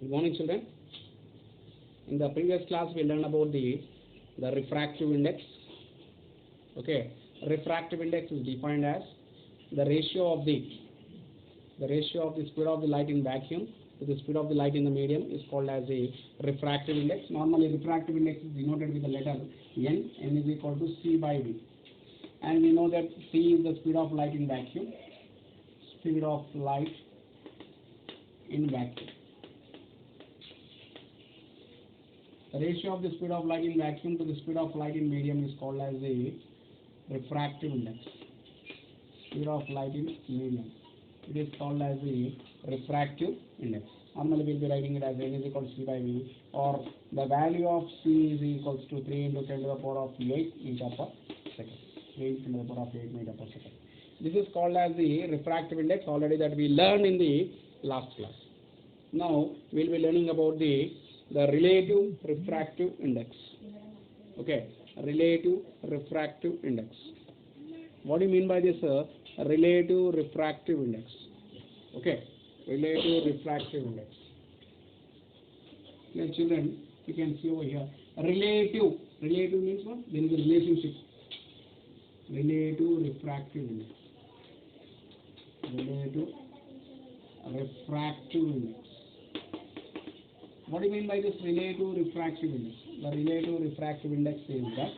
Good morning, children. In the previous class, we learned about the refractive index. Okay, refractive index is defined as the ratio of the speed of the light in vacuum to the speed of the light in the medium is called as a refractive index. Normally, refractive index is denoted with the letter N. N is equal to C by V. And we know that C is the speed of light in vacuum. Speed of light in vacuum. The ratio of the speed of light in vacuum to the speed of light in medium is called as a refractive index. Speed of light in medium. It is called as a refractive index. Normally we will be writing it as N is equal to C by V, or the value of C is equals to 3 into 10 to the power of 8 meter per second. 3 into 10 to the power of 8 meter per second. This is called as the refractive index, already that we learned in the last class. Now we will be learning about the relative refractive index. Okay, relative refractive index. What do you mean by this relative refractive index? Okay, relative refractive index. Now children, you can see over here. Relative means what? There is a relationship. Relative refractive index. Relative refractive index. What do you mean by this relative refractive index? The relative refractive index is that,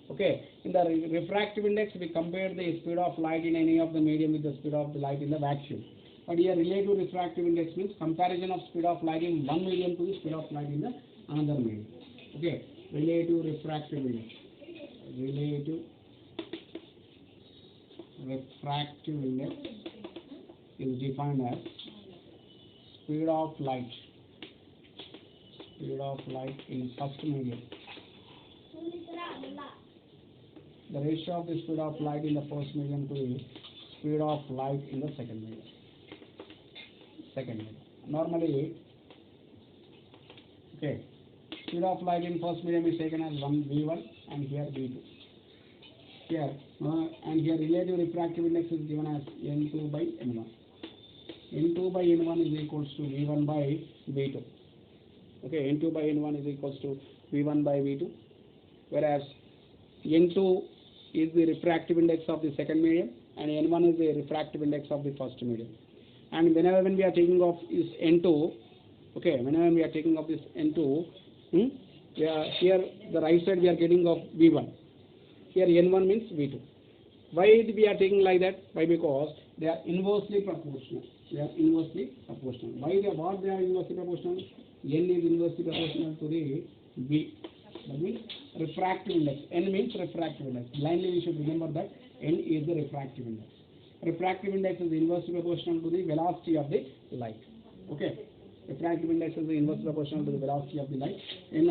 okay, in the refractive index we compare the speed of light in any of the medium with the speed of the light in the vacuum. But here relative refractive index means comparison of speed of light in one medium to the speed of light in the another medium. Okay, relative refractive index. Relative refractive index is defined as speed of light in first medium. The ratio of the speed of light in the first medium to the speed of light in the second medium. Normally, okay, speed of light in first medium is taken as V1 and here V2. Here and here relative refractive index is given as N2 by N1. N2 by N1 is equals to V1 by V2. Okay, N2 by N1 is equals to V1 by V2, whereas N2 is the refractive index of the second medium and N1 is the refractive index of the first medium. And whenever we are taking off is N2, okay, whenever we are taking off this N2, here the right side we are getting of V1. Here N1 means V2. Why we are taking like that? Why? Because they are inversely proportional. What they are inversely proportional? N is inversely proportional to the V. That means refractive index. N means refractive index. Blindly we should remember that N is the refractive index. Refractive index is inversely proportional to the velocity of the light. Okay. Refractive index is inversely proportional to the velocity of the light. When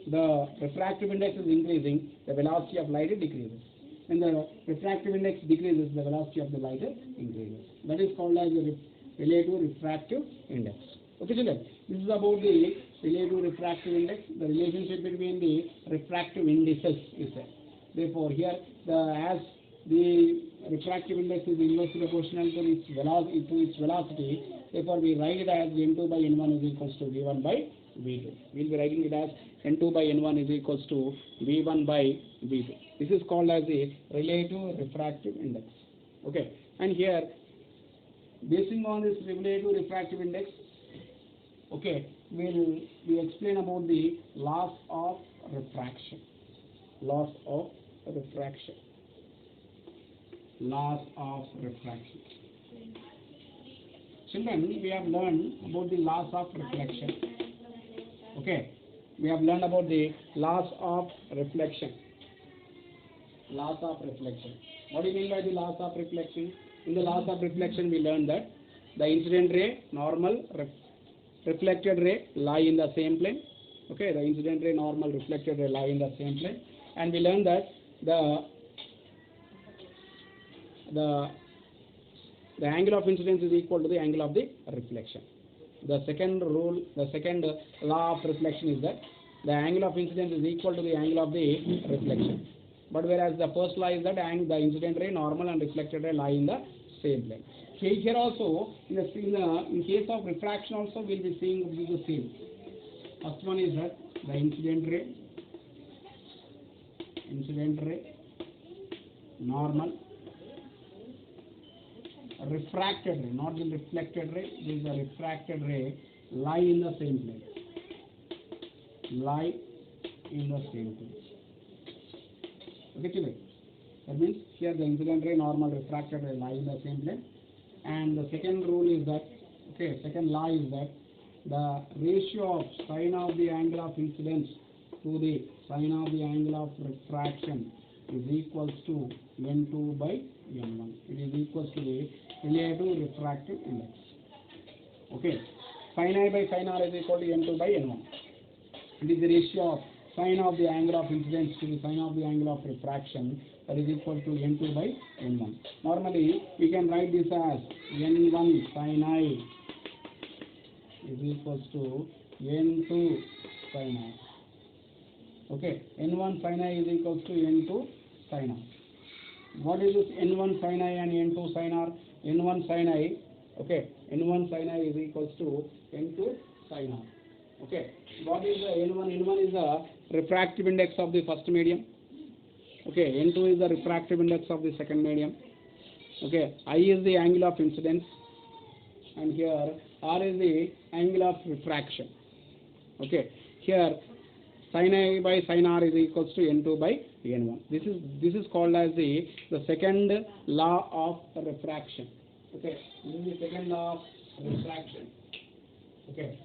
the refractive index is increasing, the velocity of light decreases. When the refractive index decreases, the velocity of the light increases. That is called as the relative refractive index. Okay, children. This is about the relative refractive index. The relationship between the refractive indices is there. Therefore, here as the refractive index is inversely proportional to its velocity, therefore we write it as N2 by N1 is equals to V1 by V2. We will be writing it as N2 by N1 is equals to V1 by V2. This is called as a relative refractive index. Okay, and here, basing on this relative refractive index, okay, we explain about the laws of refraction. Laws of refraction. Children, we have learned about the laws of reflection. Okay, we have learned about the laws of reflection. Laws of reflection. What do you mean by the laws of reflection? In the laws of reflection, we learned that the incident ray, normal, reflected ray lie in the same plane. Okay, the incident ray, normal, reflected ray lie in the same plane. And we learned that the angle of incidence is equal to the angle of the reflection. The second law of reflection is that the angle of incidence is equal to the angle of the reflection. But whereas the first law is that the incident ray, normal and reflected ray lie in the same plane. Here also, in case of refraction also, we'll be seeing the same. First one is that the incident ray, normal, refracted ray, not the reflected ray. This is the refracted ray, lie in the same place. Okay, that means here the incident ray, normal, refracted ray lie in the same place. And the second rule is that, second law is that the ratio of sine of the angle of incidence to the sine of the angle of refraction is equals to n2 by n1. It is equals to the relative refractive index. Okay, sin I by sin r is equal to n2 by n1. It is the ratio of sine of the angle of incidence to the sine of the angle of refraction, that is equal to n2 by n1. Normally, we can write this as n1 sin I is equals to n2 sin I. Okay, n1 sin I is equals to n2 sin R. What is this n1 sin I and n2 sin R? n1 sin I, n1 sin I is equals to n2 sin R. Okay, what is the n1? n1 is the refractive index of the first medium. Okay, n2 is the refractive index of the second medium. Okay, I is the angle of incidence, and here R is the angle of refraction. Okay, here sin I by sin R is equals to n2 by n1. This is called as the second law of refraction. Okay, this is the second law of refraction. Okay,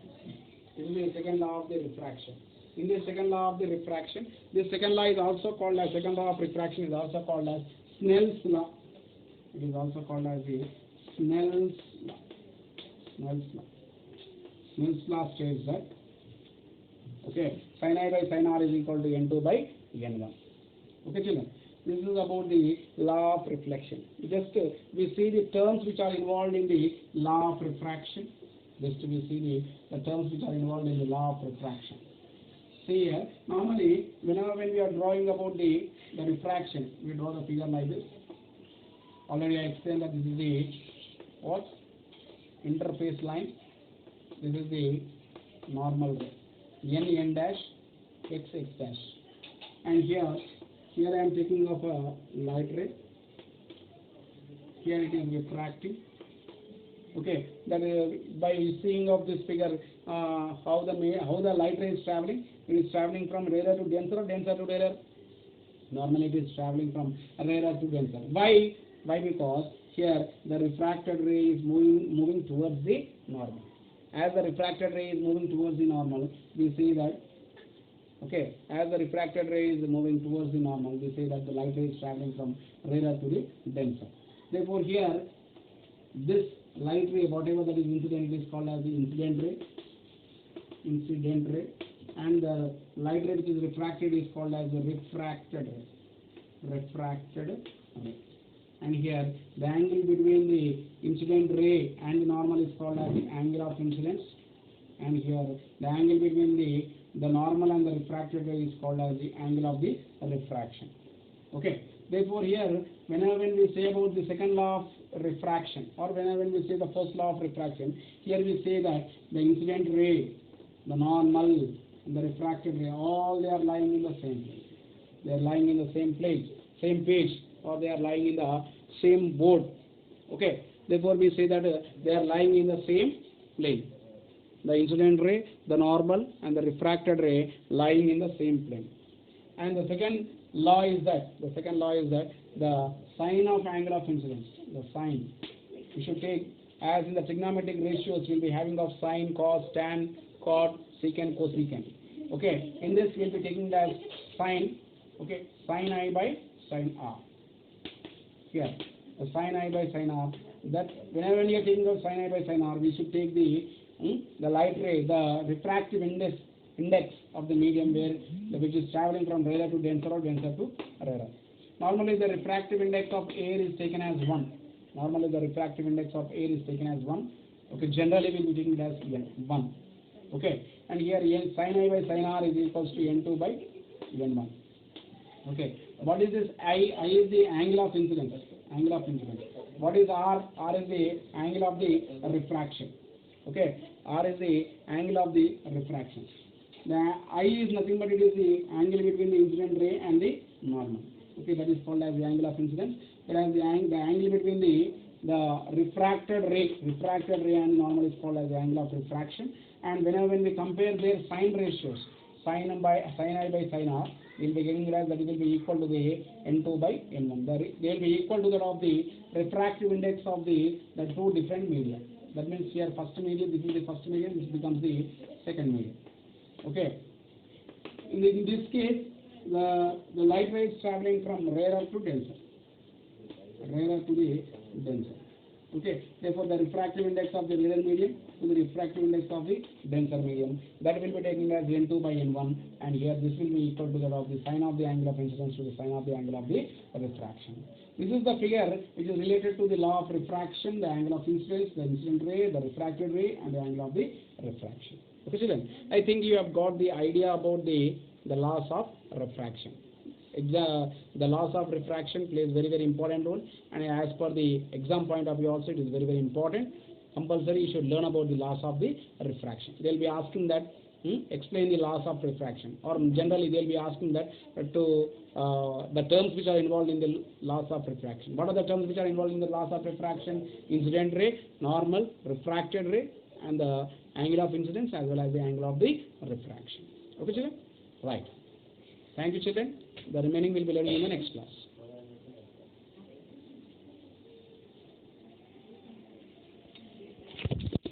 this is the second law of the refraction. In the second law of the refraction, this second law is also called as, second law of refraction is also called as Snell's law. It is also called as the Snell's law. Snell's law states that, sin I by sin R is equal to n2 by n1. Okay, children, this is about the law of reflection. Just we see the terms which are involved in the law of refraction. Just we see the terms which are involved in the law of refraction. See here, normally when we are drawing about the refraction, we draw the figure like this. Already I explained that this is the interface line. This is the normal ray, n dash, x dash, and here I am taking of a light ray. Here it is refracting. Okay, that by seeing of this figure, how the light ray is traveling. It is traveling from rarer to denser or denser to rarer. Normally it is traveling from rarer to denser. Why? Because here the refracted ray is moving towards the normal. As the refracted ray is moving towards the normal, we see that, as the refracted ray is moving towards the normal, we say that the light ray is traveling from rarer to the denser. Therefore here, this light ray, whatever that is incident, it is called as the incident ray, and the light ray which is refracted is called as the refracted ray. And here the angle between the incident ray and the normal is called as the angle of incidence, and here the angle between the normal and the refracted ray is called as the angle of the refraction. Okay, therefore here when we say about the second law of refraction, or when we say the first law of refraction, here we say that the incident ray, the normal, and the refracted ray, all they are lying in the same place. They are lying in the same place, same page, or they are lying in the same board. Okay, therefore we say that they are lying in the same plane. The incident ray, the normal, and the refracted ray lying in the same plane. And the second law is that the sine of angle of incidence, the sine, we should take, as in the trigonometric ratios we'll be having of sine, cos, tan, cot, secant, cosecant. Okay, in this we'll be taking that sine, sine I by sine R. Here, the sine I by sine R, that whenever you are taking of sine I by sine R, we should take the light ray, the refractive index of the medium which is traveling from rarer to denser or denser to rarer. Normally the refractive index of air is taken as 1. Okay, generally we will be taking it as 1. Okay, and here sine I by sine R is equals to n2 by n1. Okay, what is this I? I is the angle of incidence. What is R? R is the angle of the refraction. Okay, R is the angle of the refraction. The I is nothing but it is the angle between the incident ray and the normal. Okay, that is called as the angle of incidence. Whereas the angle between the refracted ray and normal is called as the angle of refraction. And when we compare their sign ratios, sin I by sin R, we will be getting that it will be equal to the N2 by N1. They will be equal to that of the refractive index of the two different media. That means here first medium, this is the first medium, this becomes the second medium. Okay. In this case, the light rays traveling from rarer to denser. Rarer to the denser. Okay. Therefore, the refractive index of the rarer medium to the refractive index of the denser medium. That will be taken as N2 by N1, and here this will be equal to that of the sine of the angle of incidence to the sine of the angle of the refraction. This is the figure which is related to the law of refraction, the angle of incidence, the incident ray, the refracted ray, and the angle of the refraction. Okay, children, I think you have got the idea about the laws of refraction. The laws of refraction plays very important role, and as per the exam point of view also it is very important. Compulsory you should learn about the laws of the refraction. They will be asking that explain the laws of refraction, or generally they will be asking that to the terms which are involved in the laws of refraction. What are the terms which are involved in the laws of refraction? Incident ray, normal, refracted ray, and the angle of incidence as well as the angle of the refraction. Okay, children? Right. Thank you, children. The remaining will be learning in the next class.